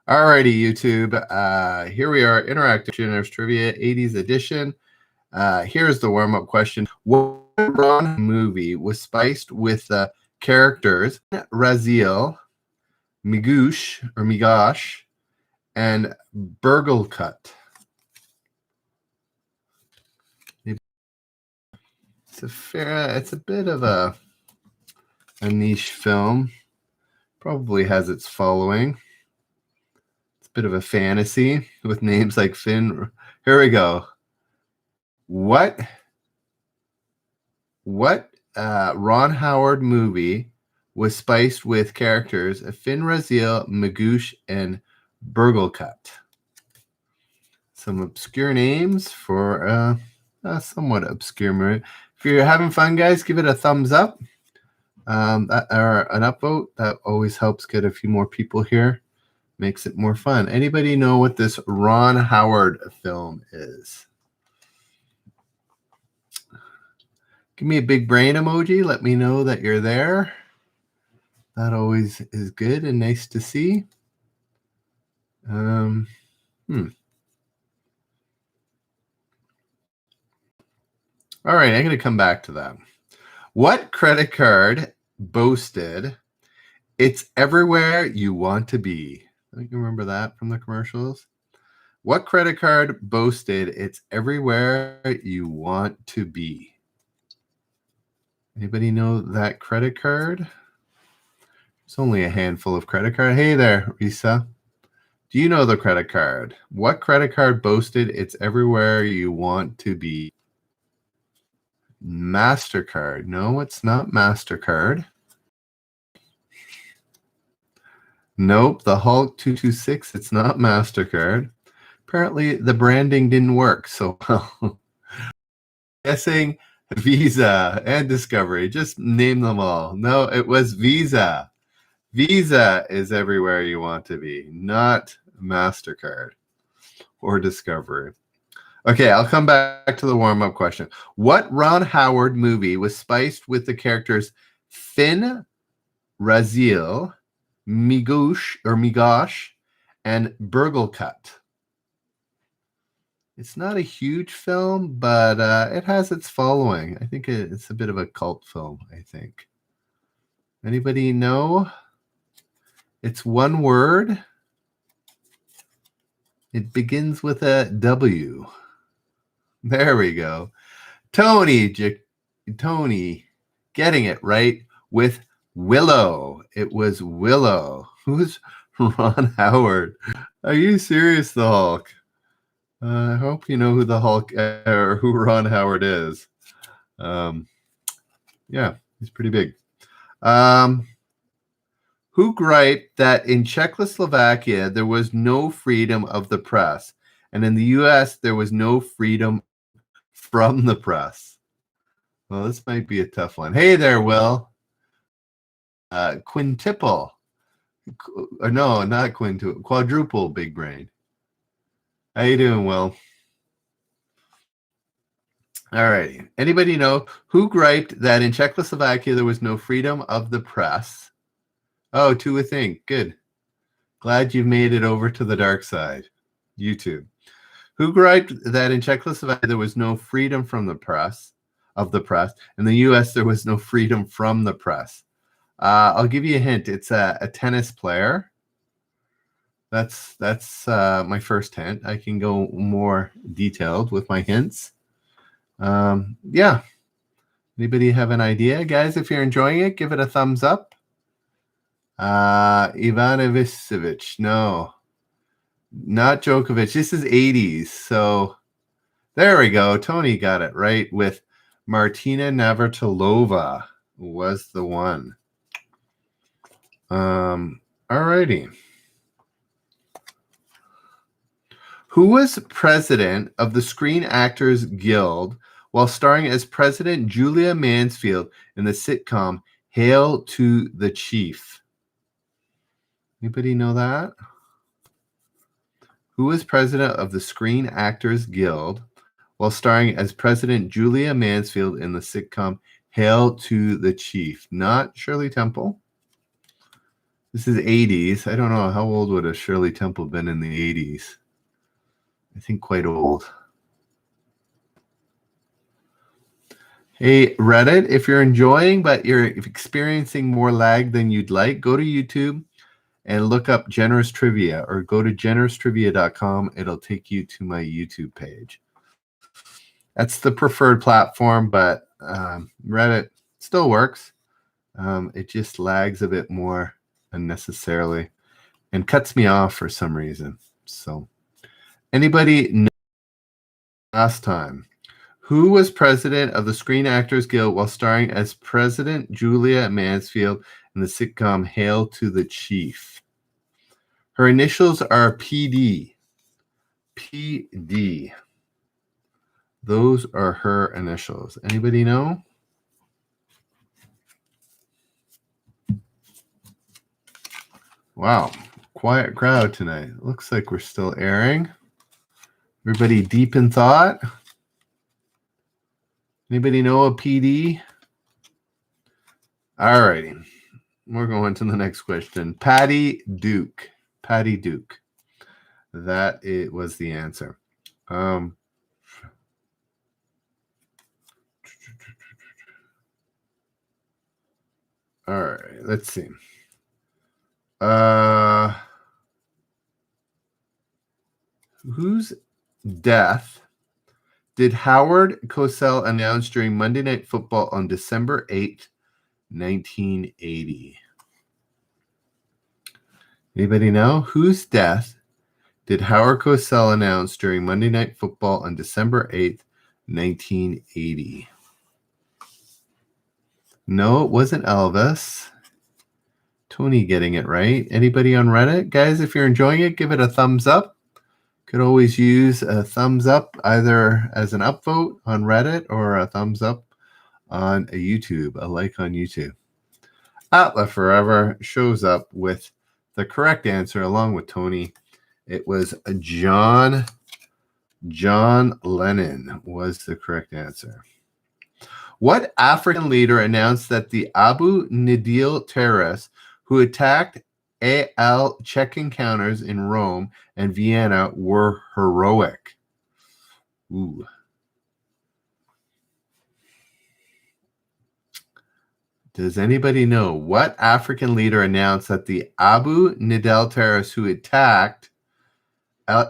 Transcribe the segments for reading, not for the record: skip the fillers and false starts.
Alrighty, YouTube. Here we are, Interactive Generous Trivia 80s edition. Here's the warm-up question. What Ron movie was spiced with characters Raziel, Migosh, and Burglekutt? It's a bit of a niche film. Probably has its following. Bit of a fantasy with names like Finn. Here we go. What Ron Howard movie was spiced with characters Finn Raziel, Migosh, and Burglekutt? Some obscure names for a somewhat obscure movie. If you're having fun, guys, give it a thumbs up or an upvote. That always helps get a few more people here. Makes it more fun. Anybody know what this Ron Howard film is? Give me a big brain emoji. Let me know that you're there. That always is good and nice to see. All right, I'm going to come back to that. What credit card boasted, "It's everywhere you want to be"? I think you remember that from the commercials. What credit card boasted, "It's everywhere you want to be"? Anybody know that credit card? There's only a handful of credit card. Hey there, Risa. Do you know the credit card? What credit card boasted, "It's everywhere you want to be"? MasterCard. No, it's not MasterCard. Nope, the Hulk 226, it's not MasterCard. Apparently, the branding didn't work so well. Guessing Visa and Discovery. Just name them all. No, it was Visa. Visa is everywhere you want to be, not MasterCard or Discovery. Okay, I'll come back to the warm-up question. What Ron Howard movie was spiced with the characters Finn Raziel, Migosh, and Burglekutt? It's not a huge film, but it has its following. I think it's a bit of a cult film, I think. Anybody know? It's one word. It begins with a W. There we go. Tony getting it right with Willow. It was Willow. Who's Ron Howard? Are you serious, the Hulk? I hope you know who the Hulk or who Ron Howard is. Yeah, he's pretty big. Who griped that in Czechoslovakia there was no freedom of the press, and in the U.S. there was no freedom from the press? Well, this might be a tough one. Hey there, Will. Quintuple. No, not quintuple. Quadruple big brain. How you doing, Will? All righty. Anybody know who griped that in Czechoslovakia there was no freedom of the press? Oh, to a think. Good. Glad you've made it over to the dark side. YouTube. Who griped that in Czechoslovakia there was no freedom from the press, In the U.S. there was no freedom from the press. I'll give you a hint. It's a tennis player. That's my first hint. I can go more detailed with my hints. Yeah. Anybody have an idea? Guys, if you're enjoying it, give it a thumbs up. Ivanovic. No. Not Djokovic. This is 80s. So there we go. Tony got it right with Martina Navratilova was the one. All righty. Who was president of the Screen Actors Guild while starring as President Julia Mansfield in the sitcom Hail to the Chief? Anybody know that? Who was president of the Screen Actors Guild while starring as President Julia Mansfield in the sitcom Hail to the Chief? Not Shirley Temple. This is 80s. I don't know. How old would a Shirley Temple been in the 80s? I think quite old. Hey, Reddit, if you're enjoying but you're experiencing more lag than you'd like, go to YouTube and look up Generous Trivia or go to generoustrivia.com. It'll take you to my YouTube page. That's the preferred platform, but Reddit still works. It just lags a bit more unnecessarily and cuts me off for some reason. So, anybody know last time? Who was president of the Screen Actors Guild while starring as President Julia Mansfield in the sitcom Hail to the Chief? Her initials are PD. PD. Those are her initials. Anybody know? Wow, quiet crowd tonight. Looks like we're still airing. Everybody deep in thought? Anybody know a PD? All righty. We're going to the next question. Patty Duke. Patty Duke. That it was the answer. All right, let's see. Whose death did Howard Cosell announce during Monday Night Football on December 8th, 1980? Anybody know? Whose death did Howard Cosell announce during Monday Night Football on December 8th, 1980? No, it wasn't Elvis. Tony getting it right. Anybody on Reddit? Guys, if you're enjoying it, give it a thumbs up. Could always use a thumbs up either as an upvote on Reddit or a thumbs up on a YouTube, a like on YouTube. Atla Forever shows up with the correct answer along with Tony. It was John Lennon was the correct answer. What African leader announced that the Abu Nidal terrorists who attacked AL Czech encounters in Rome and Vienna were heroic? Ooh. Does anybody know what African leader announced that the Abu Nidal terrorists who attacked Al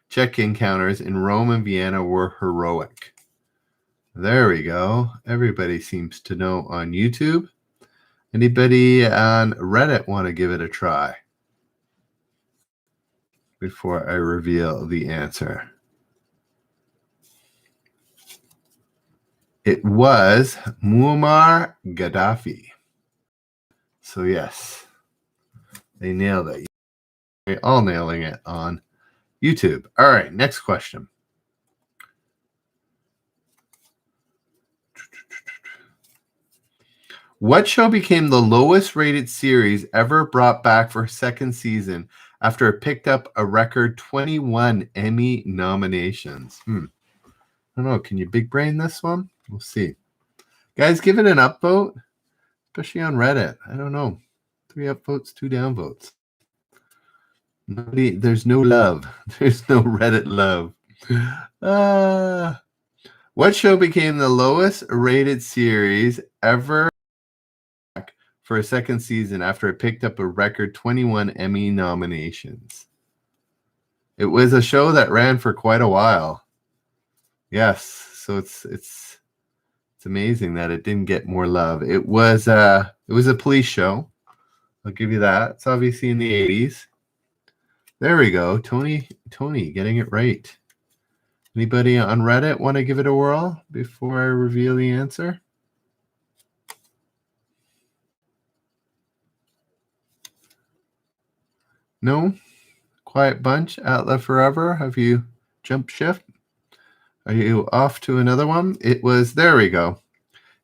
Czech encounters in Rome and Vienna were heroic? There we go. Everybody seems to know on YouTube. Anybody on Reddit want to give it a try before I reveal the answer? It was Muammar Gaddafi. So yes, they nailed it. They're all nailing it on YouTube. All right, next question. What show became the lowest rated series ever brought back for a second season after it picked up a record 21 Emmy nominations? I don't know. Can you big brain this one? We'll see. Guys, give it an upvote, especially on Reddit. I don't know. 3 upvotes, 2 downvotes. There's no love. There's no Reddit love. What show became the lowest rated series ever for a second season after it picked up a record 21 Emmy nominations? It was a show that ran for quite a while. Yes, so it's amazing that it didn't get more love. It was a police show. I'll give you that. It's obviously in the 80s. There we go. Tony getting it right. Anybody on Reddit want to give it a whirl before I reveal the answer? No? Quiet bunch. Atla Forever. Have you jumped shift? Are you off to another one? It was, there we go.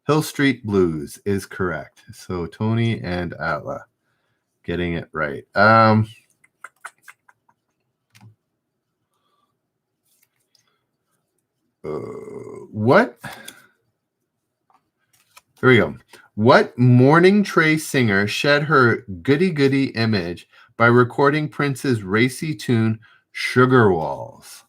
Hill Street Blues is correct. So Tony and Atla getting it right. What? Here we go. What morning tray singer shed her goody-goody image by recording Prince's racy tune Sugar Walls?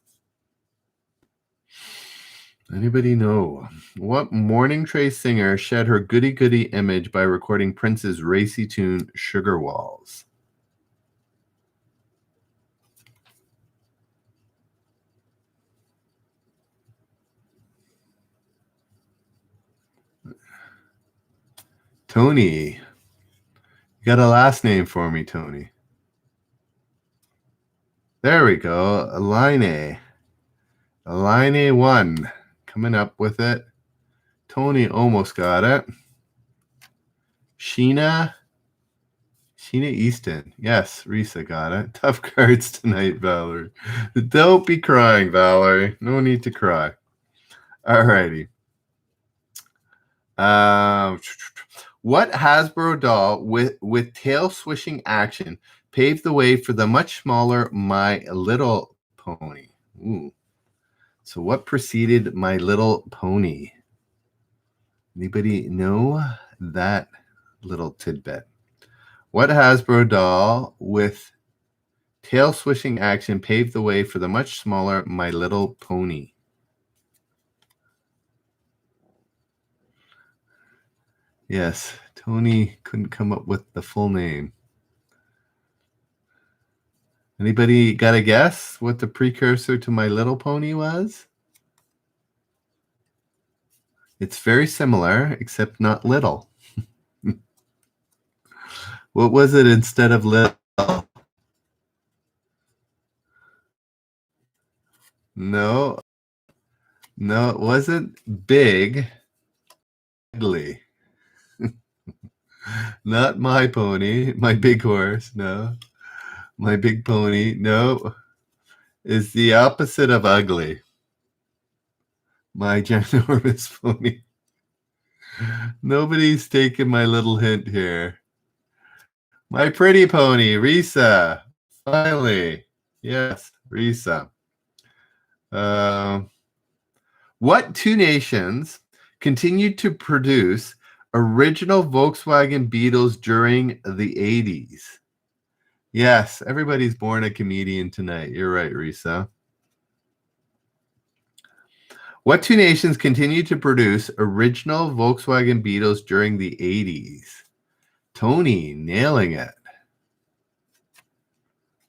Anybody know? What morning tray singer shed her goody-goody image by recording Prince's racy tune Sugar Walls? Tony. You got a last name for me, Tony. There we go. Aline 1 coming up with it. Tony almost got it. Sheena Easton. Yes, Risa got it. Tough cards tonight, Valerie. Don't be crying, Valerie. No need to cry. All righty. What Hasbro doll with tail swishing action paved the way for the much smaller My Little Pony? Ooh. So what preceded My Little Pony? Anybody know that little tidbit? What Hasbro doll with tail swishing action paved the way for the much smaller My Little Pony? Yes, Tony couldn't come up with the full name. Anybody got a guess what the precursor to My Little Pony was? It's very similar, except not little. What was it instead of little? No, it wasn't big. Ugly. Not My Pony, My Big Horse. No, My Big Pony. No, is the opposite of ugly. My Ginormous Pony. Nobody's taking my little hint here. My Pretty Pony, Risa. Finally. Yes, Risa. What two nations continued to produce original Volkswagen Beetles during the 80s? Yes, everybody's born a comedian tonight. You're right, Risa. What two nations continued to produce original Volkswagen Beetles during the 80s? Tony, nailing it.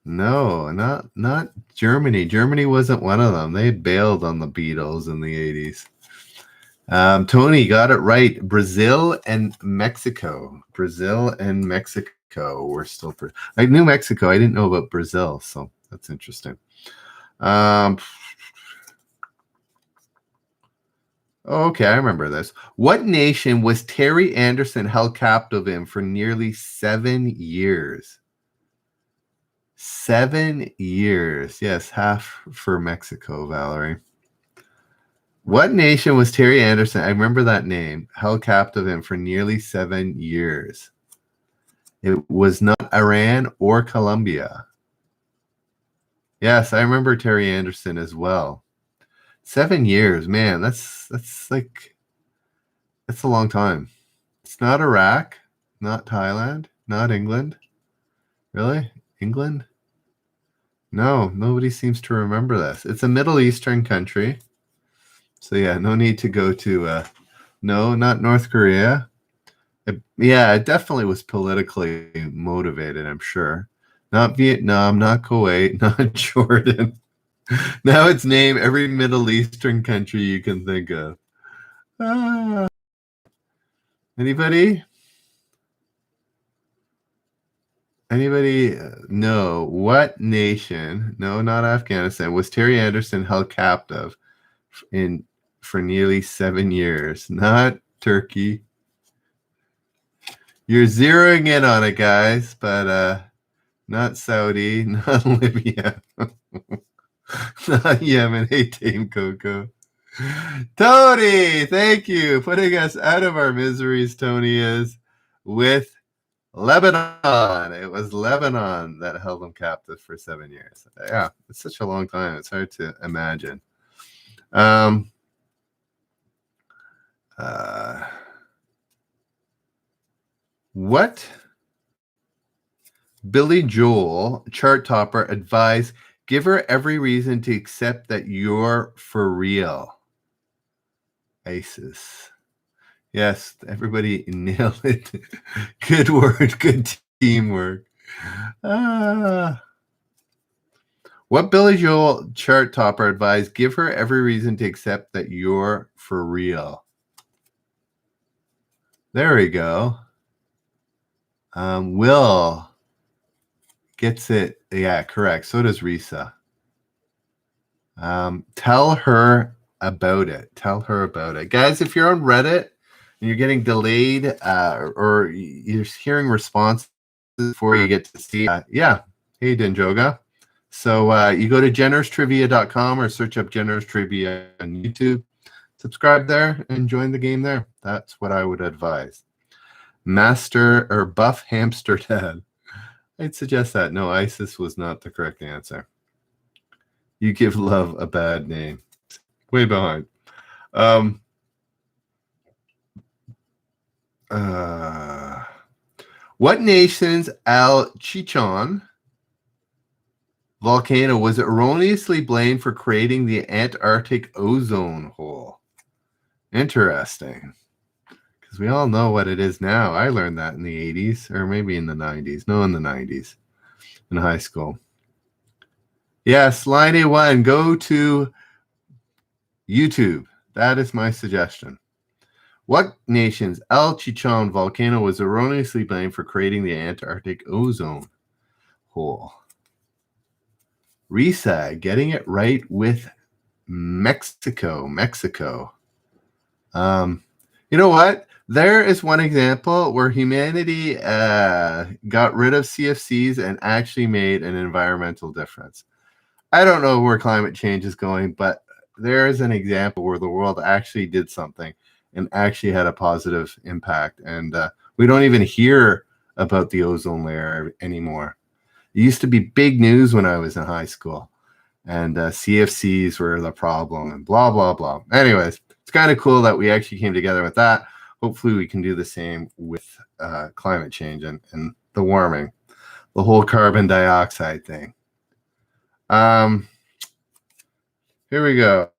No, not Germany. Germany wasn't one of them. They bailed on the Beatles in the 80s. Tony got it right. Brazil and Mexico. Brazil and Mexico were still. I knew Mexico. I didn't know about Brazil, so that's interesting. Okay, I remember this. What nation was Terry Anderson held captive in for nearly 7 years? 7 years. Yes, half for Mexico, Valerie. What nation was Terry Anderson? I remember that name. Held captive in for nearly 7 years. It was not Iran or Colombia. Yes, I remember Terry Anderson as well. 7 years, man. That's a long time. It's not Iraq, not Thailand, not England. Really? England? No, nobody seems to remember this. It's a Middle Eastern country. So yeah, no need to go to no, not North Korea. It definitely was politically motivated, I'm sure. Not Vietnam, not Kuwait, not Jordan. Now it's name every Middle Eastern country you can think of. Anybody? Anybody know what nation, no, not Afghanistan, was Terry Anderson held captive for nearly 7 years? Not Turkey. You're zeroing in on it, guys, but not Saudi, not Libya, not Yemen. Hey, Dame Coco. Tony, thank you. Putting us out of our miseries, Tony is with Lebanon. It was Lebanon that held them captive for 7 years. Yeah, it's such a long time. It's hard to imagine. What Billy Joel, chart topper, advised, give her every reason to accept that you're for real. ISIS. Yes, everybody nailed it. Good word, good teamwork. What Billy Joel, chart topper, advised, give her every reason to accept that you're for real. There we go. Will gets it. Yeah, correct. So does Risa. Tell her about it. Tell her about it. Guys, if you're on Reddit and you're getting delayed or you're hearing responses before you get to see yeah. Hey, Denjoga. So you go to generoustrivia.com or search up Generous Trivia on YouTube. Subscribe there and join the game there. That's what I would advise. Master or Buff Hamster Dad. I'd suggest that. No, ISIS was not the correct answer. You give love a bad name. Way behind. What nation's Al Chichon volcano was erroneously blamed for creating the Antarctic ozone hole? Interesting. Because we all know what it is now. I learned that in the 80s or maybe in the 90s. No, in the 90s in high school. Yes, line A1, go to YouTube. That is my suggestion. What nation's El Chichon volcano was erroneously blamed for creating the Antarctic ozone hole? Risa getting it right with Mexico. You know what? There is one example where humanity got rid of CFCs and actually made an environmental difference. I don't know where climate change is going, but there is an example where the world actually did something and actually had a positive impact. And we don't even hear about the ozone layer anymore. It used to be big news when I was in high school, and CFCs were the problem and blah, blah, blah. Anyways, it's kind of cool that we actually came together with that. Hopefully we can do the same with climate change and the warming, the whole carbon dioxide thing. Here we go.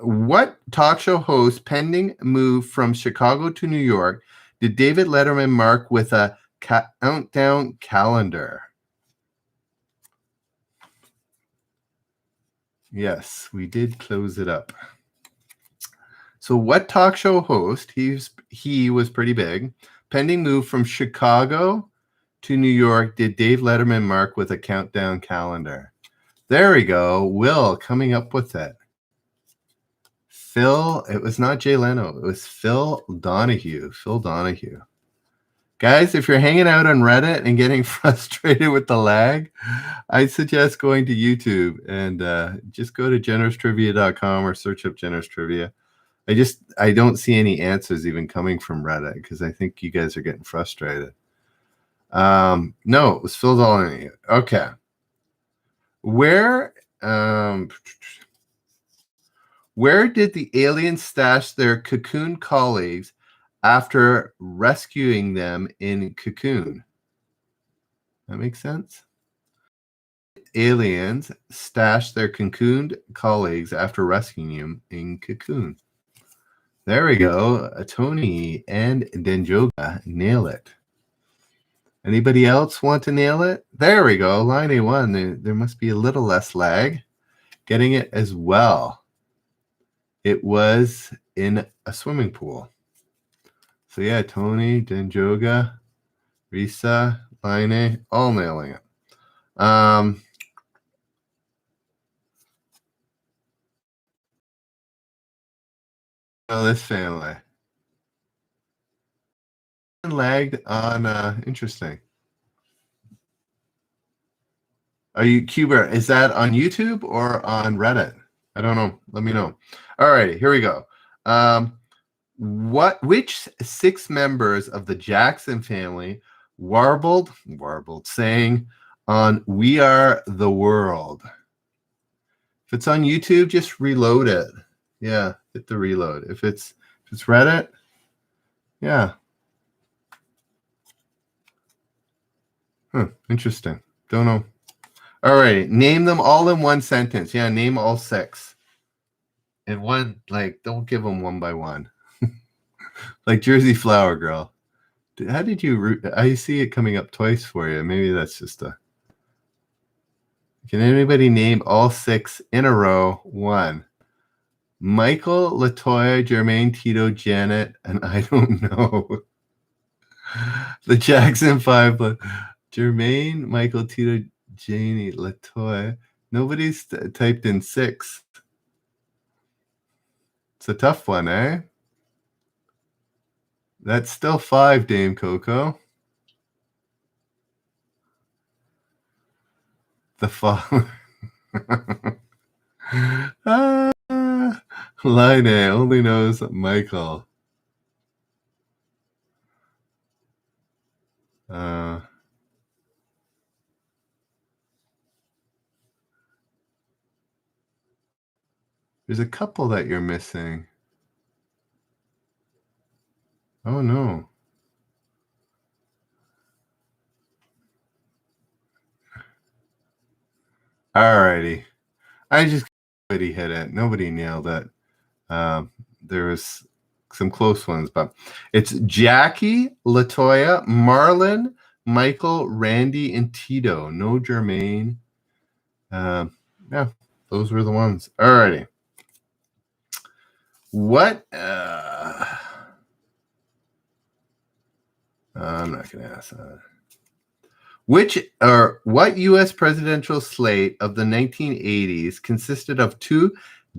What talk show host pending move from Chicago to New York did David Letterman mark with a countdown calendar? Yes, we did close it up. So what talk show host, he was pretty big, pending move from Chicago to New York did Dave Letterman mark with a countdown calendar? There we go. Will coming up with it. Phil, it was not Jay Leno. It was Phil Donahue. Guys, if you're hanging out on Reddit and getting frustrated with the lag, I suggest going to YouTube and just go to generoustrivia.com or search up Generous Trivia. I don't see any answers even coming from Reddit because I think you guys are getting frustrated. No, it was Phil Donahue. Okay. Where did the aliens stash their Cocoon colleagues after rescuing them in Cocoon? That makes sense? Aliens stashed their cocooned colleagues after rescuing them in Cocoon. There we go. Tony and Denjoga nail it. Anybody else want to nail it? There we go. Line A1. There must be a little less lag. Getting it as well. It was in a swimming pool. So yeah, Tony, Denjoga, Risa, Line, all nailing it. Oh, this family. Lagged on interesting. Are you Cuba? Is that on YouTube or on Reddit? I don't know. Let me know. All right, here we go. Which 6 members of the Jackson family warbled saying on We Are the World? If it's on YouTube, just reload it. Yeah, hit the reload. If it's Reddit, yeah. Huh, interesting. Don't know. All right. Name them all in one sentence. Yeah, name all 6. And one, like, don't give them one by one. Like Jersey Flower Girl. How did you I see it coming up twice for you. Maybe that's just a. Can anybody name all 6 in a row? 1. Michael, Latoya, Jermaine, Tito, Janet, and I don't know. The Jackson 5. Jermaine, Michael, Tito, Janie, Latoya. Nobody's typed in 6. It's a tough one, eh? That's still 5, Dame Coco. The father. Line only knows Michael. There's a couple that you're missing. Oh, no. All righty. I just nobody hit it. Nobody nailed it. There was some close ones, but it's Jackie, Latoya, Marlon, Michael, Randy, and Tito. No Jermaine. Yeah, those were the ones. All righty. What? I'm not going to ask that. What U.S. presidential slate of the 1980s consisted of 2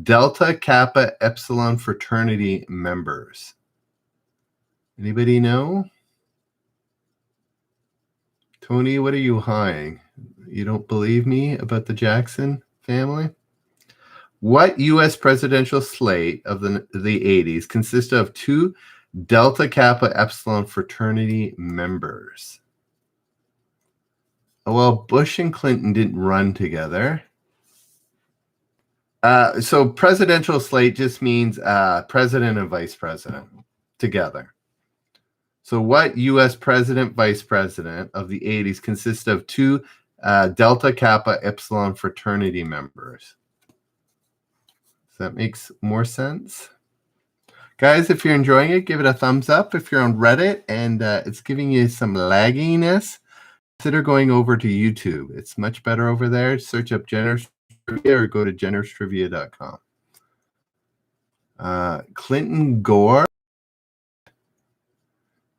Delta Kappa Epsilon fraternity members? Anybody know? Tony, what are you hiding? You don't believe me about the Jackson family? What U.S. presidential slate of the 80s consisted of 2 Delta Kappa Epsilon fraternity members? Well, Bush and Clinton didn't run together. So presidential slate just means president and vice president together. So what U.S. president, vice president of the 80s consists of 2 Delta Kappa Epsilon fraternity members? Does that makes more sense? Guys, if you're enjoying it, give it a thumbs up. If you're on Reddit and it's giving you some lagginess, consider going over to YouTube. It's much better over there. Search up Jenner's Trivia or go to jennerstrivia.com. Clinton, Gore,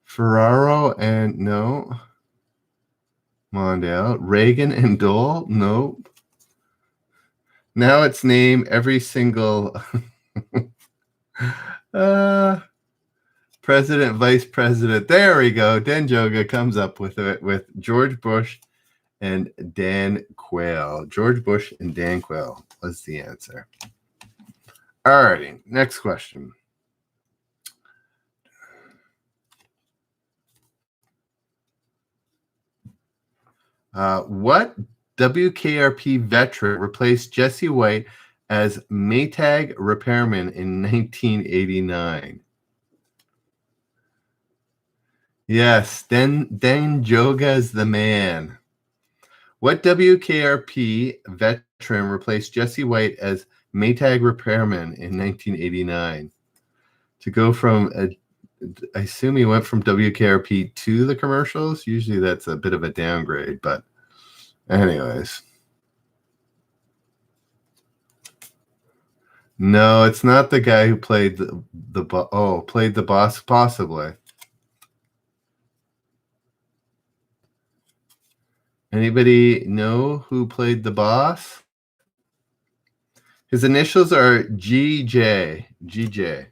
Ferraro, and no. Mondale, Reagan and Dole, no. Now it's name every single president, vice president. There we go. Dan Joga comes up with it with George Bush and Dan Quayle. George Bush and Dan Quayle was the answer. All righty. Next question. What WKRP veteran replaced Jesse White as Maytag repairman in 1989? Yes, Dan Joga is the man. What WKRP veteran replaced Jesse White as Maytag repairman in 1989? To go from, I assume he went from WKRP to the commercials. Usually that's a bit of a downgrade, but anyways. No, it's not the guy who played played the boss, possibly. Anybody know who played the boss? His initials are GJ. GJ.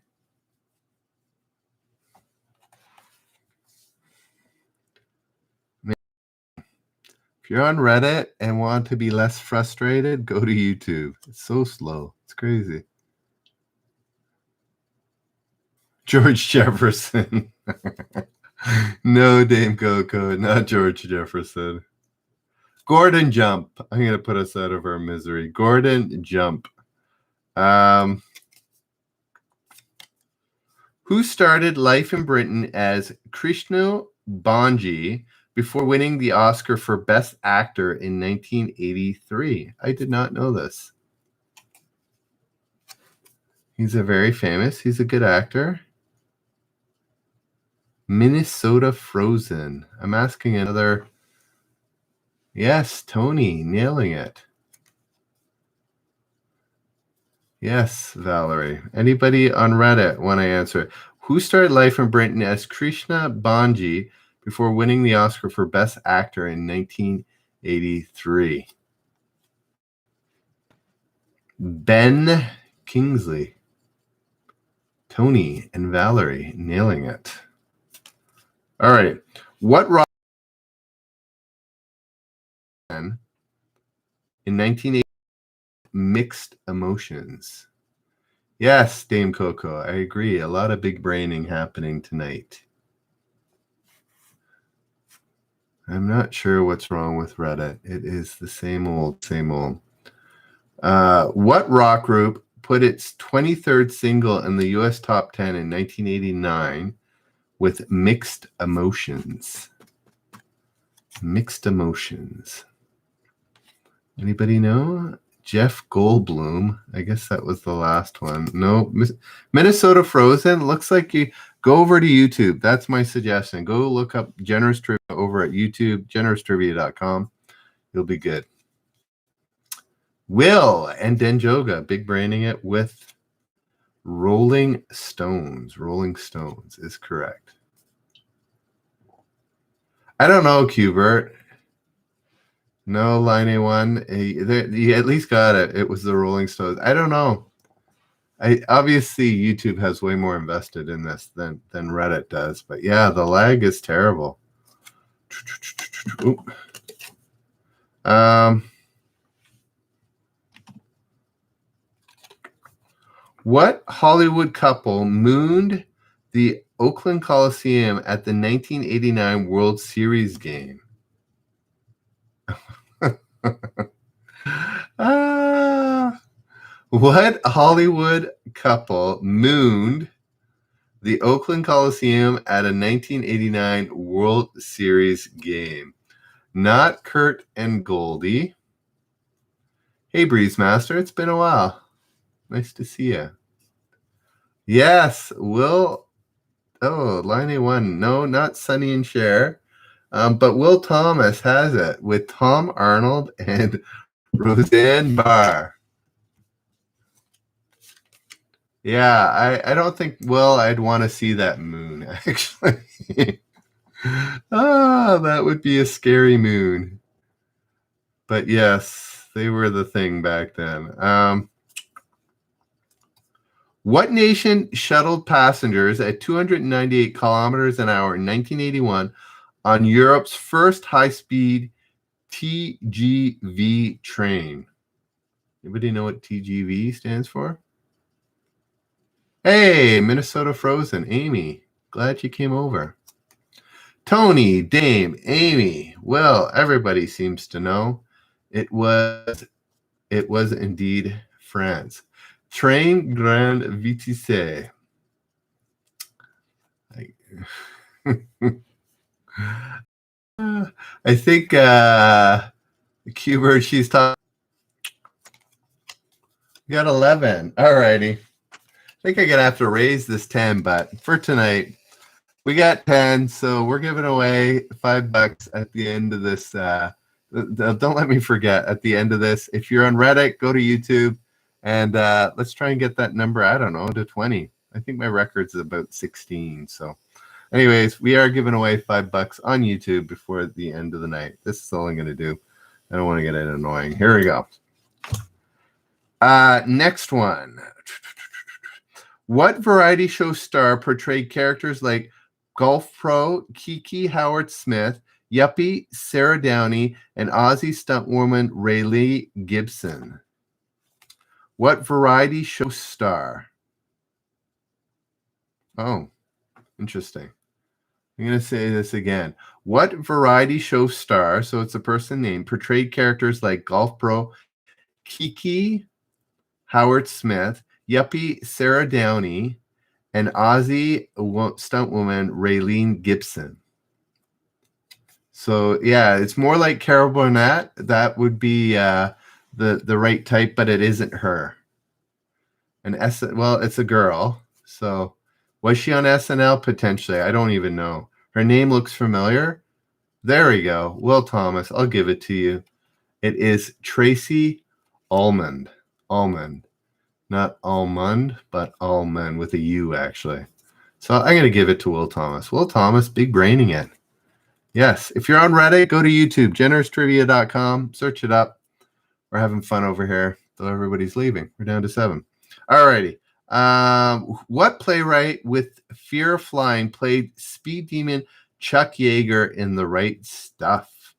If you're on Reddit and want to be less frustrated, go to YouTube. It's so slow. It's crazy. George Jefferson. No, Dame Coco, not George Jefferson. Gordon Jump. I'm going to put us out of our misery. Gordon Jump. Who started life in Britain as Krishna Banji before winning the Oscar for Best Actor in 1983. I did not know this. He's a good actor. Minnesota Frozen. I'm asking another. Yes, Tony, nailing it. Yes, Valerie. Anybody on Reddit want to answer? Who started life in Britain as Krishna Banji before winning the Oscar for Best Actor in 1983? Ben Kingsley. Tony and Valerie nailing it. All right. What rock in 1980 Mixed Emotions? Yes, Dame Coco, I agree. A lot of big braining happening tonight. I'm not sure what's wrong with Reddit. It is the same old, same old. What rock group put its 23rd single in the U.S. top 10 in 1989 with Mixed Emotions? Mixed Emotions. Anybody know? Jeff Goldblum. I guess that was the last one. No, Minnesota Frozen. Looks like you go over to YouTube. That's my suggestion. Go look up Generous Trivia over at YouTube, generoustrivia.com. You'll be good. Will and Denjoga, big braining it with Rolling Stones. Rolling Stones is correct. I don't know, Qbert. No, Line A1. You at least got it. It was the Rolling Stones. I don't know. Obviously YouTube has way more invested in this than Reddit does. But yeah, the lag is terrible. What Hollywood couple mooned the Oakland Coliseum at the 1989 World Series game? What Hollywood couple mooned the Oakland Coliseum at a 1989 World Series game? Not Kurt and Goldie. Hey, Breezemaster, it's been a while. Nice to see you. Yes, Will. Oh, Line A1. No, not Sonny and Cher. But Will Thomas has it with Tom Arnold and Roseanne Barr. Yeah, I don't think, Will, I'd want to see that moon, actually. That would be a scary moon. But yes, they were the thing back then. What nation shuttled passengers at 298 kilometers an hour in 1981 on Europe's first high-speed TGV train? Anybody know what TGV stands for? Hey, Minnesota Frozen. Amy, glad you came over. Tony, Dame, Amy. Well, everybody seems to know. It was indeed France. Train Grande Vitesse. I think Qbert, she's talking. Got 11. All righty. I think I'm going to have to raise this 10, but for tonight, we got 10. So we're giving away $5 at the end of this. Don't let me forget at the end of this. If you're on Reddit, go to YouTube and let's try and get that number, I don't know, to 20. I think my record's about 16. So anyways, we are giving away $5 on YouTube before the end of the night. This is all I'm going to do. I don't want to get it annoying. Here we go. Next one. What variety show star portrayed characters like golf pro Kiki Howard-Smith, yuppie Sarah Downey, and Aussie stuntwoman Rayleigh Gibson? What variety show star? Oh, interesting. I'm going to say this again. What variety show star, so it's a person name, portrayed characters like golf pro Kiki Howard-Smith, yuppie Sarah Downey, and Aussie stuntwoman Rayleigh Gibson? So yeah, it's more like Carol Burnett. That would be the right type, but it isn't her. Well, it's a girl. So was she on SNL? Potentially. I don't even know. Her name looks familiar. There we go. Will Thomas. I'll give it to you. It is Tracy Almond. Almond. Not almond, but almond with a U, actually. So I'm going to give it to Will Thomas. Will Thomas, big braining it. Yes. If you're on Reddit, go to YouTube, generoustrivia.com. Search it up. We're having fun over here, though everybody's leaving. We're down to 7. All righty. What playwright with Fear of Flying played Speed Demon Chuck Yeager in The Right Stuff?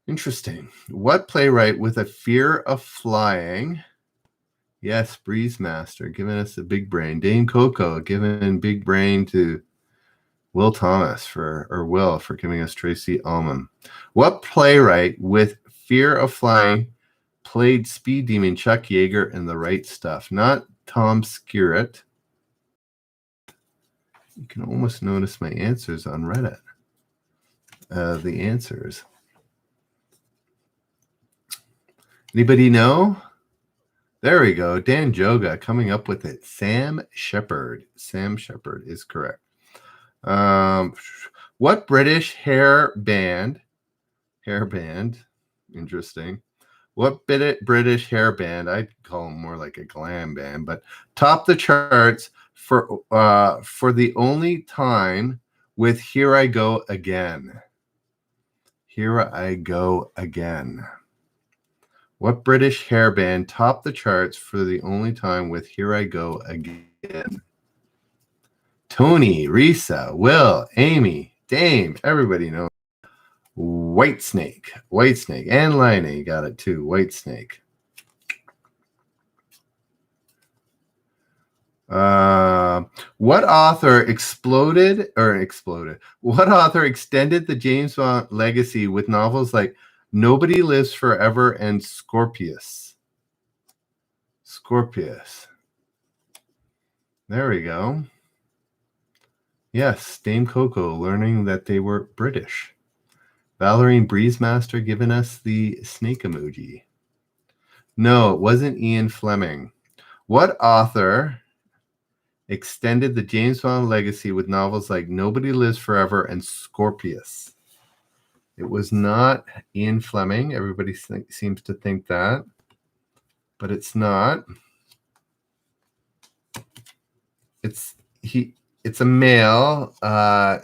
Interesting. What playwright with a fear of flying? Yes, Breeze Master giving us a big brain. Dame Coco giving big brain to Will Thomas for giving us Tracy Ullman. What playwright with fear of flying played Speed Demon Chuck Yeager in The Right Stuff? Not Tom Skerritt. You can almost notice my answers on Reddit. The answers. Anybody know? There we go. Dan Joga coming up with it. Sam Shepard. Sam Shepard is correct. What British hair band? Interesting. What British hair band? I'd call them more like a glam band, but topped the charts for the only time with "Here I Go Again." Here I Go Again. What British hair band topped the charts for the only time with "Here I Go Again"? Tony, Risa, Will, Amy, Dame, everybody knows. Whitesnake, and Liney got it too. Whitesnake. What author extended the James Bond legacy with novels like Nobody Lives Forever and Scorpius? There we go. Yes, Dame Coco learning that they were British. Valerian Breezemaster giving us the snake emoji. No, it wasn't Ian Fleming. What author extended the James Bond legacy with novels like Nobody Lives Forever and Scorpius? It was not Ian Fleming. Everybody seems to think that, but it's not. It's a male.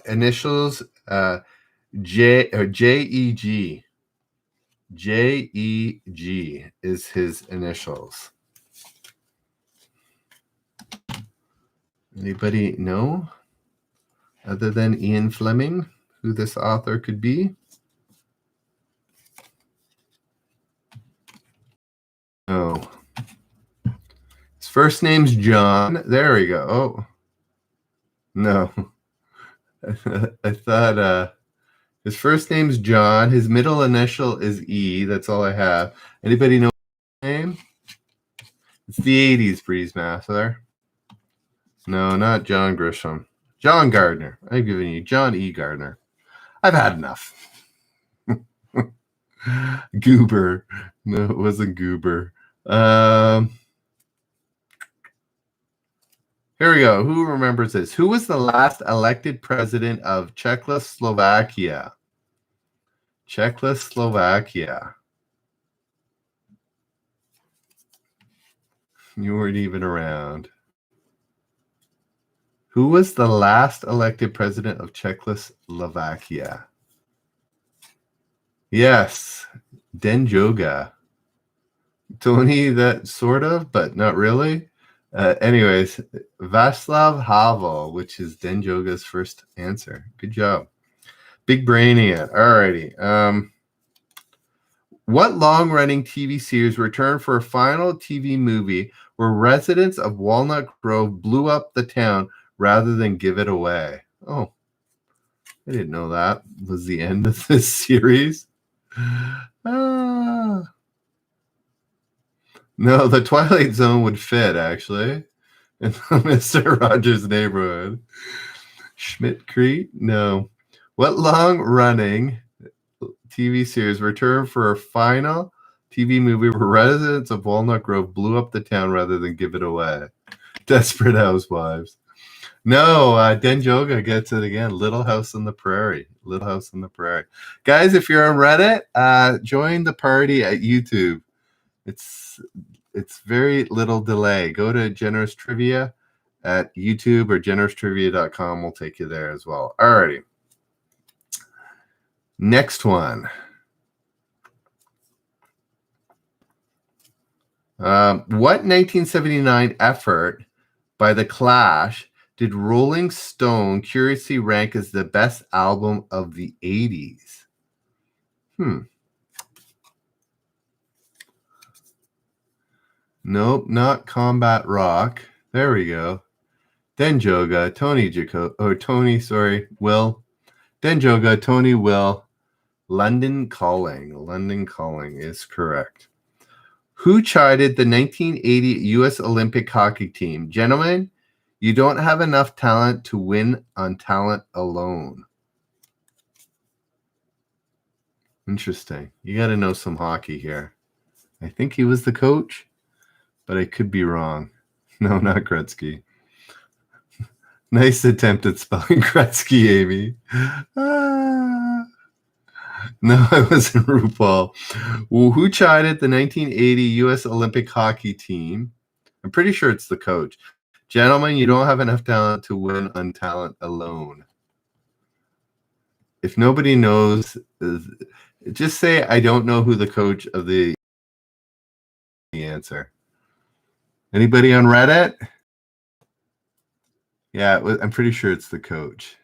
Initials J-E-G. J-E-G is his initials. Anybody know, other than Ian Fleming, who this author could be? Oh. His first name's John. There we go. Oh. No. I thought his first name's John. His middle initial is E. That's all I have. Anybody know his name? It's the 80s, Breezemaster. No, not John Grisham. John Gardner. I'm giving you John E. Gardner. I've had enough. Goober. No, it wasn't Goober. Here we go. Who remembers this? Who was the last elected president of Czechoslovakia? Czechoslovakia. You weren't even around. Who was the last elected president of Czechoslovakia? Yes, Den Joga. Tony, that sort of, but not really. Anyways, Václav Havel, which is Den Joga's first answer. Good job. Big braining it. Alrighty. What long-running TV series returned for a final TV movie where residents of Walnut Grove blew up the town rather than give it away? Oh, I didn't know that was the end of this series. No, the Twilight Zone would fit, actually, in Mr. Rogers' Neighborhood. Schmidt Creek? No. What long-running TV series returned for a final TV movie where residents of Walnut Grove blew up the town rather than give it away? Desperate Housewives. No, Denjoga gets it again. Little House on the Prairie. Little House on the Prairie. Guys, if you're on Reddit, join the party at YouTube. It's very little delay. Go to Generous Trivia at YouTube or generoustrivia.com. We'll take you there as well. Alrighty. Next one. What 1979 effort by The Clash did Rolling Stone curiously rank as the best album of the 80s? Nope, not Combat Rock. There we go. Denjoga, Will. Denjoga, Tony, Will. London Calling. London Calling is correct. Who chided the 1980 U.S. Olympic hockey team? Gentlemen, you don't have enough talent to win on talent alone. Interesting. You got to know some hockey here. I think he was the coach, but I could be wrong. No, not Gretzky. Nice attempt at spelling Gretzky, Amy. No, I wasn't RuPaul. Well, who chided the 1980 U.S. Olympic hockey team? I'm pretty sure it's the coach. Gentlemen, you don't have enough talent to win on talent alone. If nobody knows, just say, I don't know who the coach of the answer. Anybody on Reddit? Yeah, I'm pretty sure it's the coach.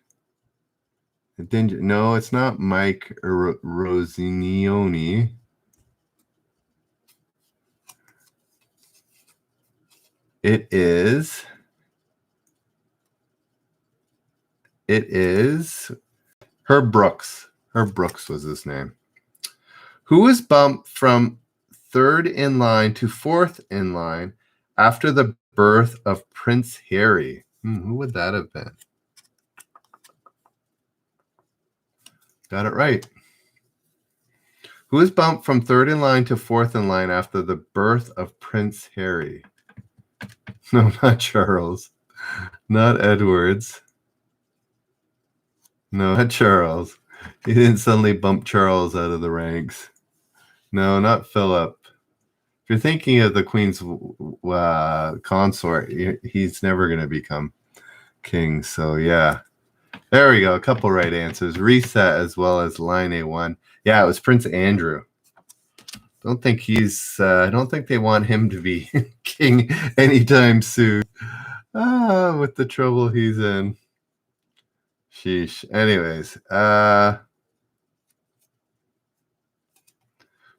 No, it's not Mike Rosignoni. It is Herb Brooks. Herb Brooks was his name. Who was bumped from third in line to fourth in line after the birth of Prince Harry? Who would that have been? Got it right. Who was bumped from third in line to fourth in line after the birth of Prince Harry? No, not Charles. Not Edwards. No, not Charles. He didn't suddenly bump Charles out of the ranks. No, not Philip. If you're thinking of the Queen's consort, he's never going to become king. So, yeah. There we go. A couple right answers. Reset as well as line A1. Yeah, it was Prince Andrew. I don't think they want him to be king anytime soon. With the trouble he's in. Sheesh. Anyways,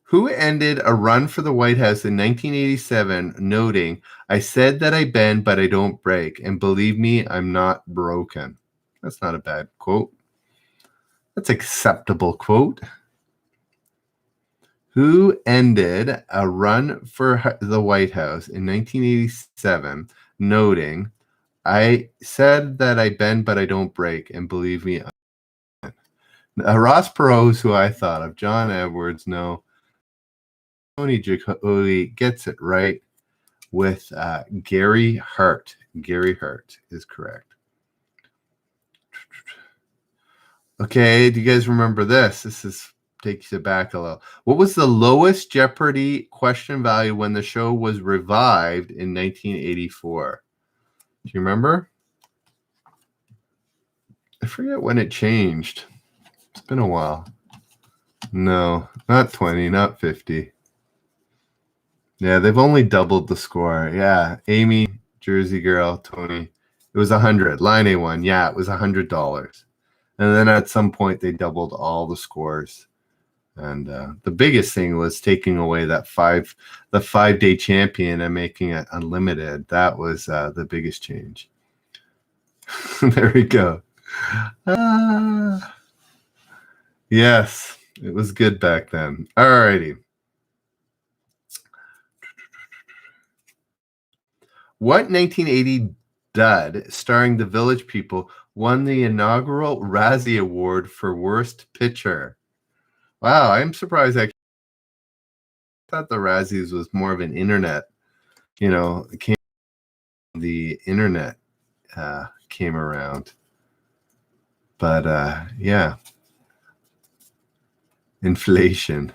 who ended a run for the White House in 1987 noting, I said that I bend, but I don't break. And believe me, I'm not broken. That's not a bad quote. That's an acceptable quote. Who ended a run for the White House in 1987 noting, I said that I bend, but I don't break. And believe me, Ross Perot, who I thought of. John Edwards, no. Tony Giacobi gets it right with Gary Hart. Gary Hart is correct. Okay, do you guys remember this? This takes you back a little. What was the lowest Jeopardy question value when the show was revived in 1984? Do you remember? I forget when it changed. It's been a while. No, not 20, not 50. Yeah, they've only doubled the score. Yeah, Amy, Jersey Girl, Tony. It was 100. Line A1. Yeah, it was $100. And then at some point they doubled all the scores. And the biggest thing was taking away the 5-day champion and making it unlimited. That was the biggest change. There we go. Yes, it was good back then. All righty. What 1980 dud starring the Village People won the inaugural Razzie Award for Worst Picture. Wow, I'm surprised. I thought the Razzies was more of an internet, the internet came around. But yeah, inflation.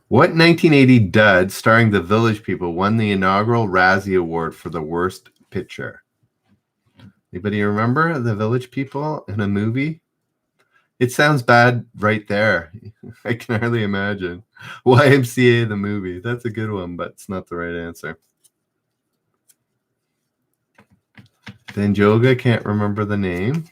What 1980 dud starring the Village People won the inaugural Razzie Award for the Worst Picture? Anybody remember the Village People in a movie? It sounds bad right there. I can hardly imagine. YMCA the movie. That's a good one, but it's not the right answer. Danjoga can't remember the name.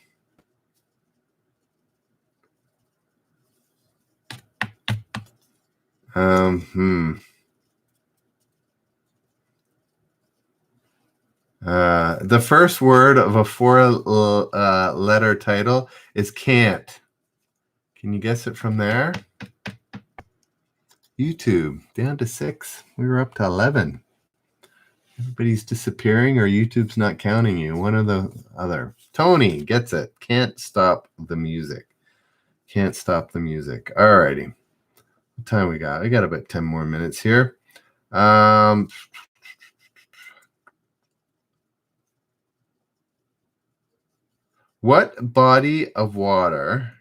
The first word of a four-letter title is can't. Can you guess it from there? YouTube, down to 6. We were up to 11. Everybody's disappearing or YouTube's not counting you. One or the other. Tony gets it. Can't stop the music. Can't stop the music. All righty. What time we got? I got about 10 more minutes here. What body of water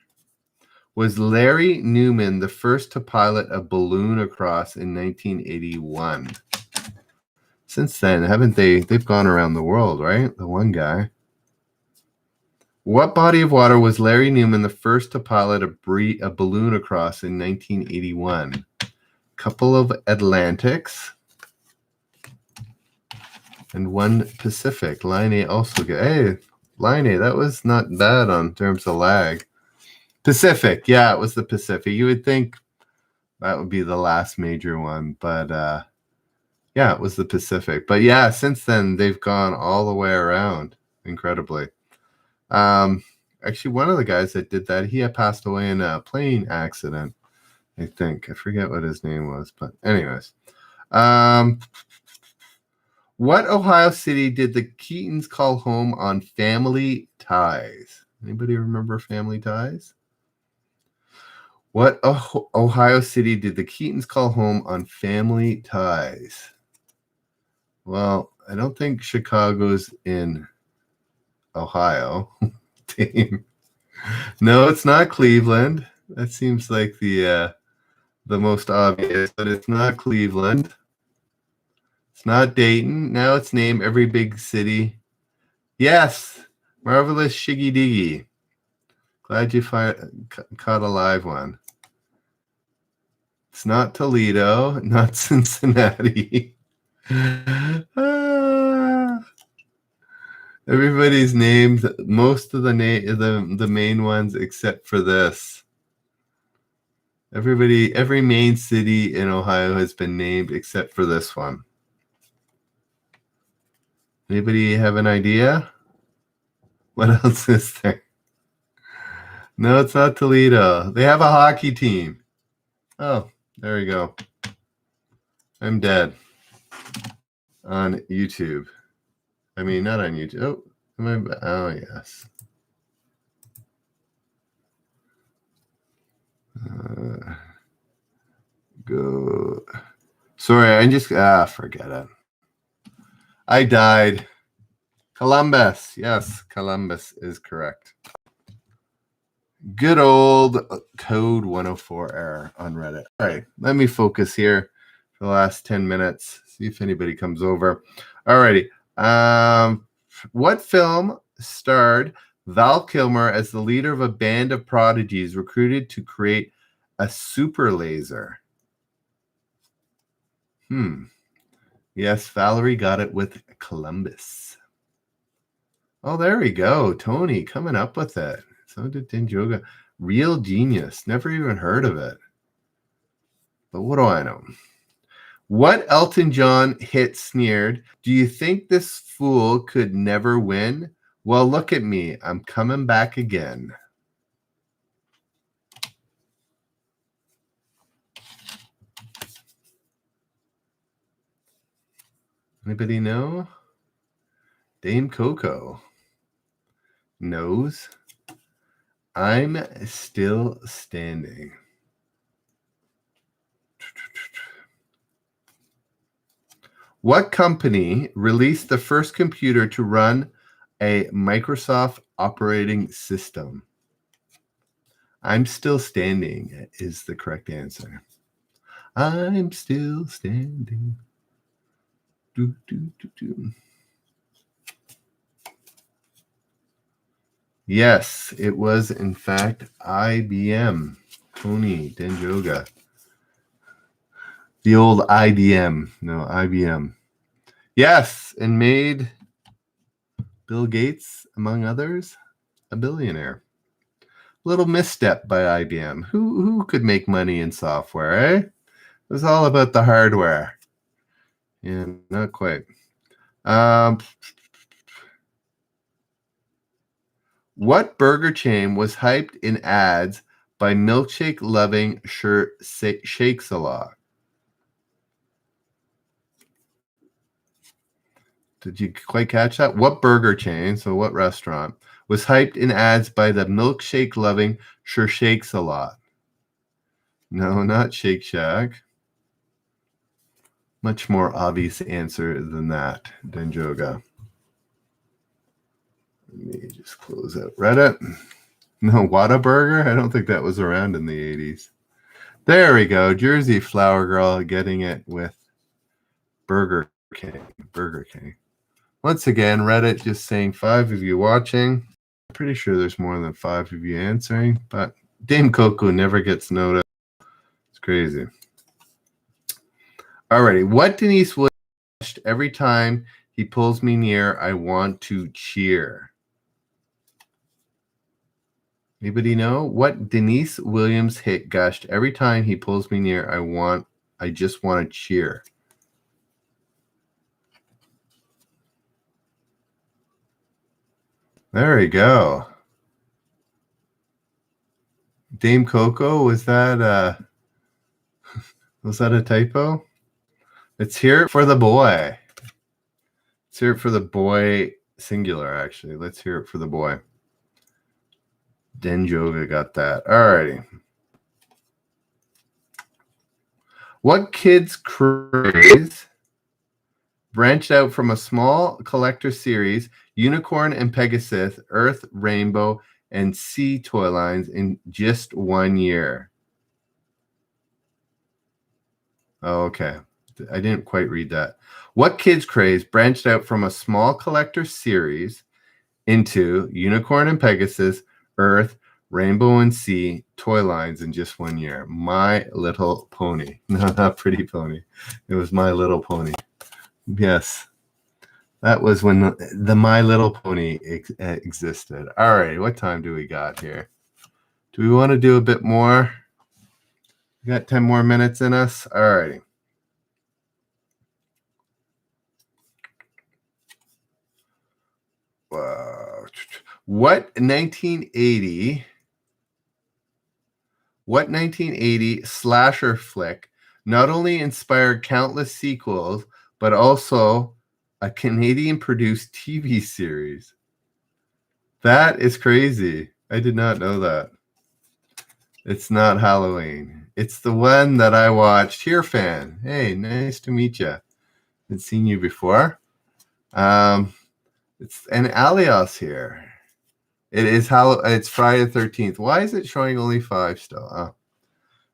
was Larry Newman the first to pilot a balloon across in 1981? Since then, haven't they? They've gone around the world, right? The one guy. What body of water was Larry Newman the first to pilot a balloon across in 1981? Couple of Atlantics and one Pacific. Line A also good. Hey, Line A, that was not bad on terms of lag. Pacific, yeah, it was the Pacific. You would think that would be the last major one, but yeah, it was the Pacific. But yeah, since then they've gone all the way around, incredibly. Actually, one of the guys that did that, he had passed away in a plane accident, I think. I forget what his name was, but anyways. What Ohio city did the Keatons call home on Family Ties? Anybody remember Family Ties? What Ohio city did the Keatons call home on Family Ties? Well, I don't think Chicago's in Ohio. Team. No, it's not Cleveland. That seems like the most obvious, but it's not Cleveland. It's not Dayton. Now it's name every big city. Yes, Marvelous Shiggy Diggy. Glad you caught a live one. It's not Toledo, not Cincinnati. Everybody's named most of the main ones except for this. Every main city in Ohio has been named except for this one. Anybody have an idea? What else is there? No, it's not Toledo. They have a hockey team. Oh, there we go. I'm dead on YouTube. I mean, not on YouTube. Oh, yes. Go. Sorry, I just forget it. I died. Columbus. Yes, Columbus is correct. Good old Code 104 error on Reddit. All right, let me focus here for the last 10 minutes. See if anybody comes over. All righty. What film starred Val Kilmer as the leader of a band of prodigies recruited to create a super laser? Yes, Valerie got it with Columbus. Oh, there we go. Tony coming up with it. So did Dinjoga. Real genius. Never even heard of it. But what do I know? What Elton John hit sneered, "Do you think this fool could never win? Well, look at me. I'm coming back again." Anybody know? Dame Coco. knows. I'm still standing. What company released the first computer to run a Microsoft operating system? I'm still standing is the correct answer. I'm still standing. Do, do, do, do. Yes, it was in fact IBM. Tony Denjoga. The old IBM. No, IBM. Yes, and made Bill Gates, among others, a billionaire. Little misstep by IBM. Who could make money in software, eh? It was all about the hardware. Yeah, not quite. What burger chain was hyped in ads by milkshake loving shakes a lot? Did you quite catch that? What burger chain, so what restaurant, was hyped in ads by the milkshake loving Sure Shakes a Lot? No, not Shake Shack. Much more obvious answer than that, Denjoga. Let me just close out Reddit. No, Whataburger? I don't think that was around in the 80s. There we go. Jersey Flower Girl getting it with Burger King. Burger King. Once again, Reddit just saying 5 of you watching. I'm pretty sure there's more than 5 of you answering, but Dame Coco never gets noticed. It's crazy. Alrighty. What Denise Williams every time he pulls me near, I want to cheer. Anybody know what Denise Williams hit gushed every time he pulls me near? I just want to cheer. There we go. Dame Coco, was that a typo? Let's hear it for the boy. Let's hear it for the boy singular, actually. Let's hear it for the boy. Denjoga got that. Alrighty. What kids craze branched out from a small collector series, Unicorn and Pegasus, Earth, Rainbow, and Sea toy lines in just 1 year? Oh, okay. I didn't quite read that. What kids craze branched out from a small collector series into Unicorn and Pegasus, Earth, Rainbow, and Sea toy lines in just 1 year? My Little Pony. No, not Pretty Pony. It was My Little Pony. Yes. That was when the My Little Pony existed. All right. What time do we got here? Do we want to do a bit more? We got 10 more minutes in us. All righty. What 1980 slasher flick not only inspired countless sequels, but also a Canadian-produced TV series? That is crazy. I did not know that. It's not Halloween. It's the one that I watched. Here, fan. Hey, nice to meet you. I've seen you before. It's an alias here. It is it's Friday the 13th. Why is it showing only 5 still? Oh,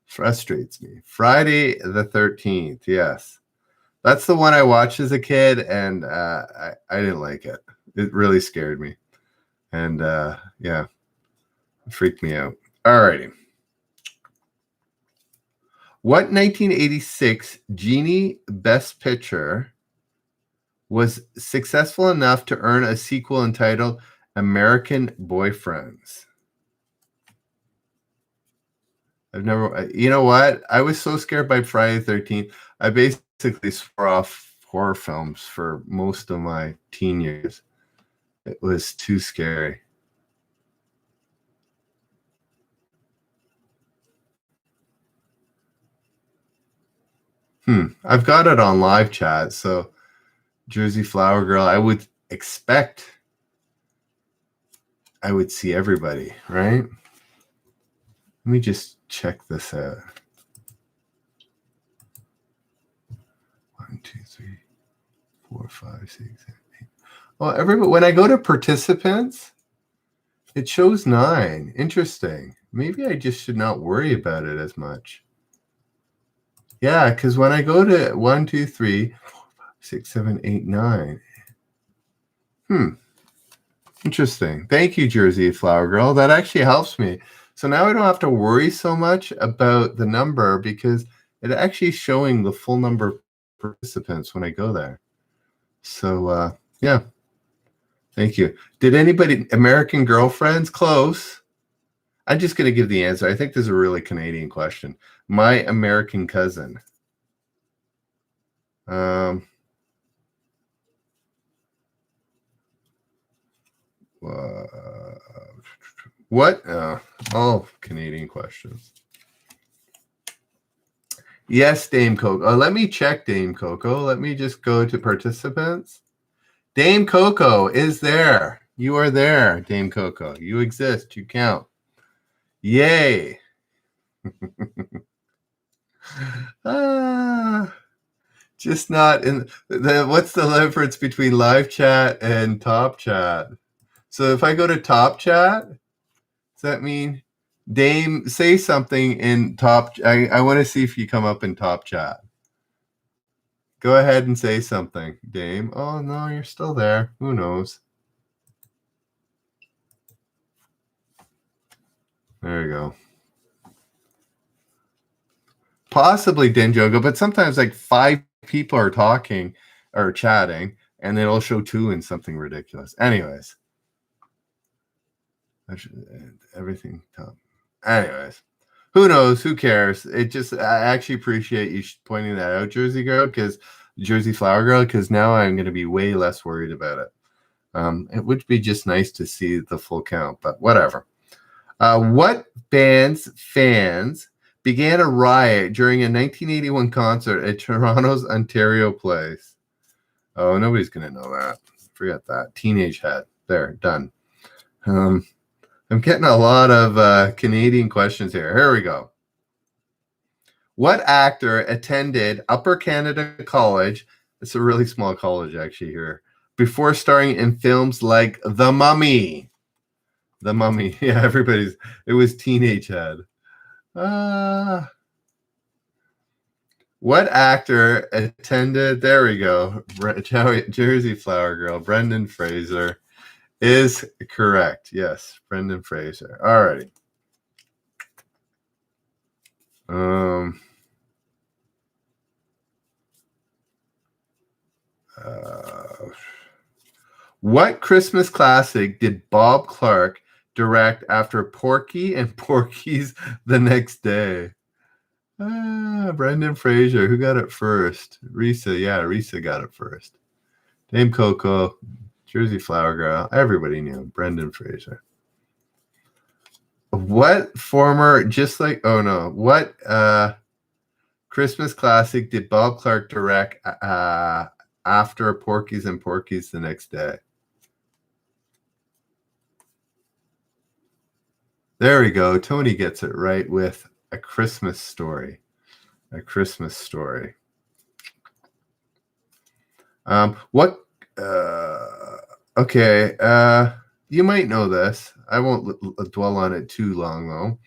frustrates me. Friday the 13th. Yes. That's the one I watched as a kid, and I didn't like it. It really scared me. And yeah, it freaked me out. All righty. What 1986 Genie Best Picture was successful enough to earn a sequel entitled American Boyfriends? I've never, you know what? I was so scared by Friday the 13th. I basically swore off horror films for most of my teen years. It was too scary. I've got it on live chat. So, Jersey Flower Girl, I would expect I would see everybody, right? Let me just check this out. 1, 2, 3, 4, 5, 6, 7, 8. Oh, everybody. When I go to participants, it shows 9. Interesting. Maybe I just should not worry about it as much. Yeah, because when I go to 1, 2, 3, 4, 5, 6, 7, 8, 9. Interesting. Thank you, Jersey Flower Girl. That actually helps me. So now I don't have to worry so much about the number because it actually is showing the full number of participants when I go there. So, yeah. Thank you. Did anybody, American Girlfriends, close? I'm just going to give the answer. I think this is a really Canadian question. My American Cousin. What? All Canadian questions. Yes, Dame Coco. Let me check, Dame Coco. Let me just go to participants. Dame Coco is there. You are there, Dame Coco. You exist. You count. Yay. Just not in the. What's the difference between live chat and top chat? So if I go to top chat, does that mean Dame, say something in top? I want to see if you come up in top chat. Go ahead and say something, Dame. Oh, no, you're still there. Who knows? There you go. Possibly Denjogo, but sometimes like 5 people are talking or chatting, and it'll show 2 in something ridiculous. Anyways. Everything top. Anyways. Who knows? Who cares? I actually appreciate you pointing that out, Jersey Flower Girl, because now I'm going to be way less worried about it. It would be just nice to see the full count, but whatever. What band's fans began a riot during a 1981 concert at Toronto's Ontario Place? Oh, nobody's going to know that. Forget that. Teenage Head. There, done. I'm getting a lot of Canadian questions here. Here we go. What actor attended Upper Canada College? It's a really small college, actually, here. Before starring in films like The Mummy. The Mummy. Yeah, it was Teenage Head. What actor attended? There we go. Jersey Flower Girl. Brendan Fraser is correct. Yes, Brendan Fraser. Alrighty. What Christmas classic did Bob Clark direct after Porky and Porky's the Next Day? Brendan Fraser. Who got it first? Risa. Yeah, Risa got it first. Dame Coco, Jersey Flower Girl. Everybody knew Brendan Fraser. What Christmas classic did Bob Clark direct after Porky's and Porky's the Next Day? There we go. Tony gets it right with A Christmas Story. A Christmas Story. You might know this. I won't dwell on it too long, though.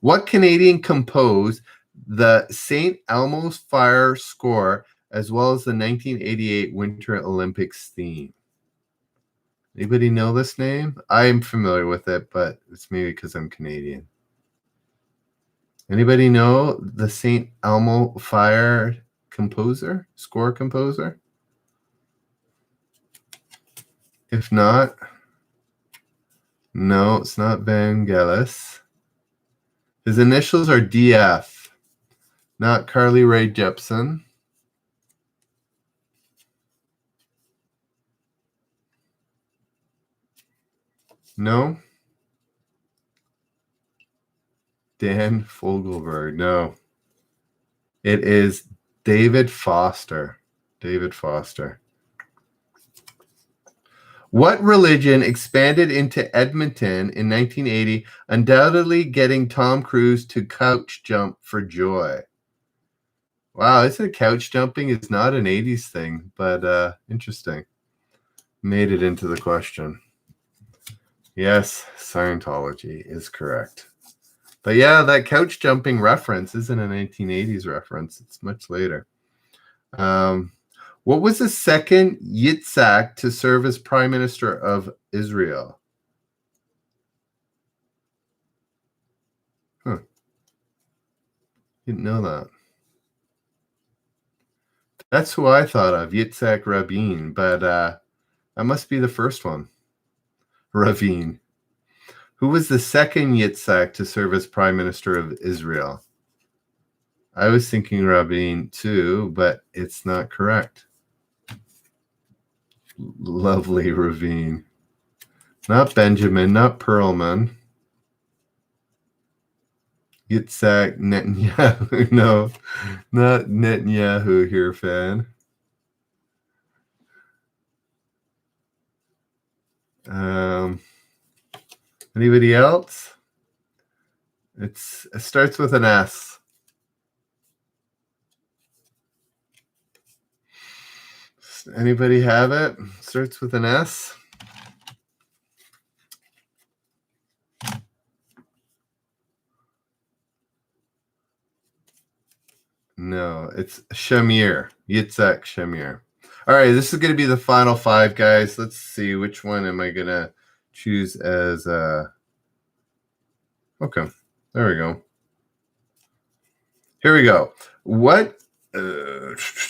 What Canadian composed the St. Elmo's Fire score as well as the 1988 Winter Olympics theme? Anybody know this name? I am familiar with it, but it's maybe because I'm Canadian. Anybody know the St. Elmo Fire score composer? If not, no, it's not Vangelis. His initials are DF, not Carly Rae Jepsen. No. Dan Fogelberg. No. It is David Foster. David Foster. What religion expanded into Edmonton in 1980, undoubtedly getting Tom Cruise to couch jump for joy? Wow, isn't couch jumping is not an 80s thing, but interesting. Made it into the question. Yes, Scientology is correct. But yeah, that couch jumping reference isn't a 1980s reference. It's much later. What was the second Yitzhak to serve as Prime Minister of Israel? Huh. Didn't know that. That's who I thought of, Yitzhak Rabin, but that must be the first one. Rabin. Who was the second Yitzhak to serve as Prime Minister of Israel? I was thinking Rabin too, but it's not correct. Lovely Rabin. Not Benjamin, not Perlman. Yitzhak Netanyahu. No, not Netanyahu here, fan. Anybody else? It starts with an S. Anybody have it? Starts with an S. No, it's Shamir. Yitzhak Shamir. All right, this is going to be the final five, guys. Let's see, which one am I going to choose as okay, there we go. Here we go.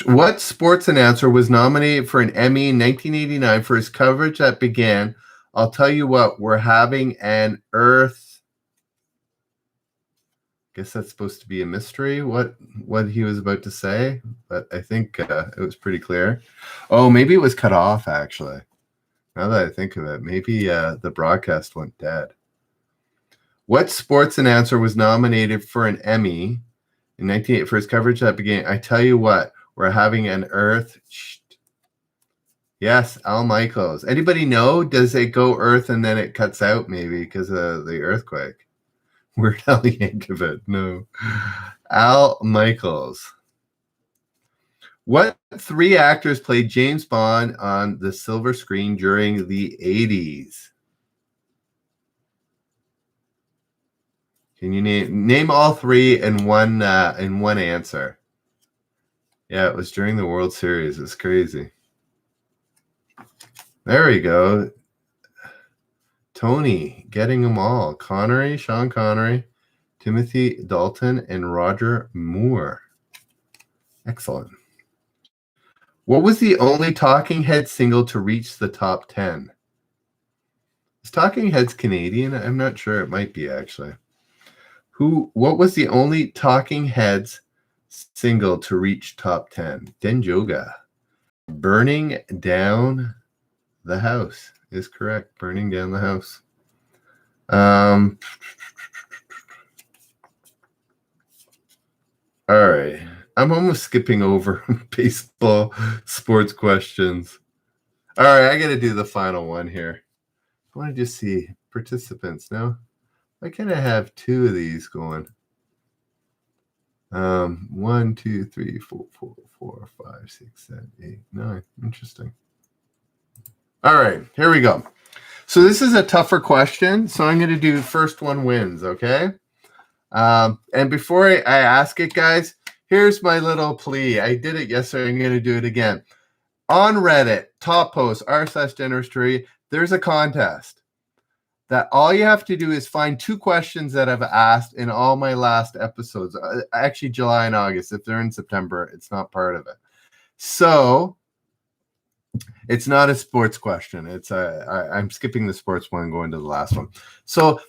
What sports announcer was nominated for an Emmy in 1989 for his coverage that began, I'll tell you what, we're having an Earth. Guess that's supposed to be a mystery, what he was about to say, but I think it was pretty clear. Oh, maybe it was cut off, actually. Now that I think of it, maybe the broadcast went dead. What sports announcer was nominated for an Emmy in 1988 for his coverage that began, I tell you what, we're having an Earth. Yes, Al Michaels. Anybody know? Does it go Earth and then it cuts out maybe because of the earthquake? Weird Al Yankovic. No. Al Michaels. What three actors played James Bond on the silver screen during the 80s? Can you name all three in one answer? Yeah, it was during the World Series. It's crazy. There we go. Tony, getting them all. Connery, Sean Connery, Timothy Dalton, and Roger Moore. Excellent. What was the only Talking Heads single to reach the top 10? Is Talking Heads Canadian? I'm not sure. It might be, actually. What was the only Talking Heads single to reach top 10? Denjoga. Burning Down the House is correct. Burning Down the House. All right. I'm almost skipping over baseball sports questions. All right, I got to do the final one here. I want to just see participants now. Why can't I have two of these going? 1, 2, 3, 4, 5, 6, 7, 8, 9. Interesting. All right, here we go. So this is a tougher question. So I'm going to do first one wins, okay? And before I ask it, guys, here's my little plea. I did it yesterday. I'm going to do it again. On Reddit, top post, r/generousstory, there's a contest that all you have to do is find two questions that I've asked in all my last episodes. Actually, July and August. If they're in September, it's not part of it. So it's not a sports question. It's I'm skipping the sports one and going to the last one. So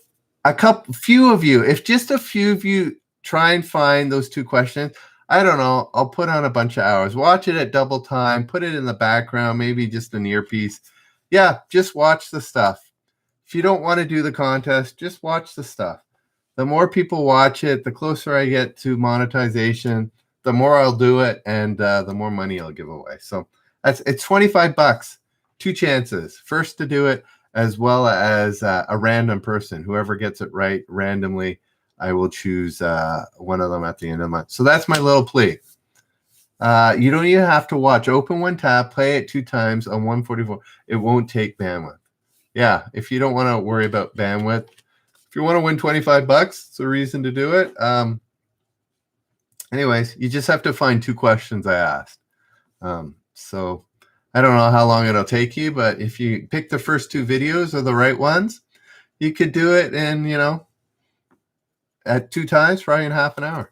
few of you, if just a few of you try and find those two questions, I don't know, I'll put on a bunch of hours. Watch it at double time, put it in the background, maybe just an earpiece. Yeah, just watch the stuff. If you don't want to do the contest, just watch the stuff. The more people watch it, the closer I get to monetization, the more I'll do it, and the more money I'll give away. So it's $25. 2 chances. First to do it, as well as a random person. Whoever gets it right randomly, I will choose one of them at the end of the month. So that's my little plea. You don't even have to watch. Open one tab, play it 2 times on 144. It won't take bandwidth. Yeah, if you don't want to worry about bandwidth, if you want to win $25, it's a reason to do it. Anyways, you just have to find 2 questions I asked. So I don't know how long it'll take you, but if you pick the first 2 videos are the right ones, you could do it in, at 2 times, probably in half an hour.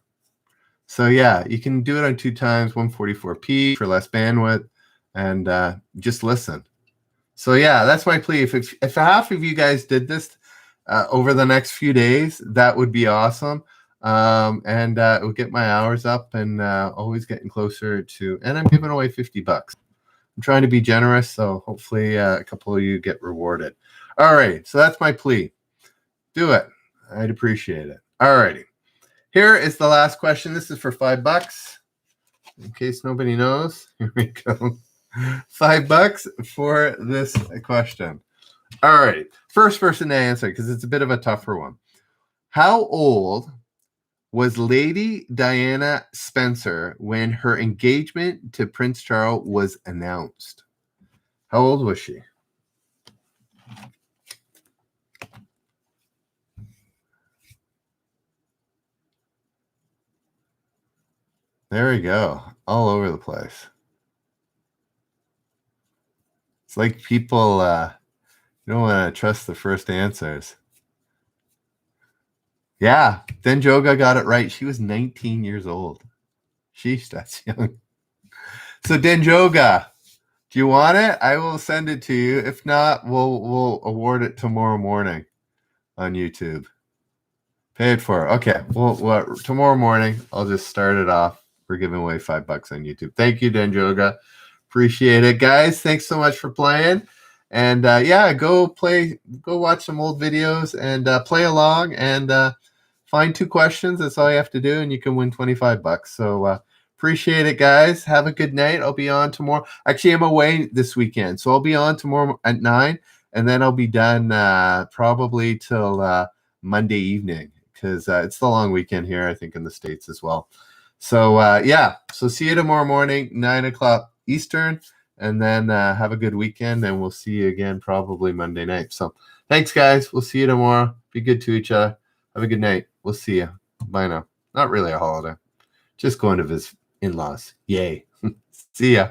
So yeah, you can do it on 2 times, 144p for less bandwidth, and just listen. So yeah, that's my plea. If half of you guys did this over the next few days, that would be awesome. And it would get my hours up, and always getting closer to. And I'm giving away $50. I'm trying to be generous, so hopefully a couple of you get rewarded. All right, so that's my plea. Do it. I'd appreciate it. All righty. Here is the last question. This is for $5. In case nobody knows, here we go. $5 for this question. All right. First person to answer, because it's a bit of a tougher one. How old was Lady Diana Spencer when her engagement to Prince Charles was announced? How old was she? There we go. All over the place. It's like people you don't want to trust the first answers. Yeah, Denjoga got it right. She was 19 years old. Sheesh, that's young. So Denjoga, do you want it? I will send it to you. If not, we'll award it tomorrow morning on YouTube. Pay it for it. Okay. Well, tomorrow morning, I'll just start it off. We're giving away $5 on YouTube. Thank you, Denjoga. Appreciate it, guys. Thanks so much for playing. And yeah, go watch some old videos and play along and find 2 questions. That's all you have to do, and you can win $25. So appreciate it, guys. Have a good night. I'll be on tomorrow. Actually, I'm away this weekend, so I'll be on tomorrow at 9, and then I'll be done probably till Monday evening, because it's the long weekend here, I think, in the States as well. So yeah, so see you tomorrow morning, 9 o'clock Eastern, and then have a good weekend, and we'll see you again probably Monday night. So thanks, guys. We'll see you tomorrow. Be good to each other. Have a good night. We'll see you. Bye now. Not really a holiday. Just going to visit in-laws. Yay. See ya.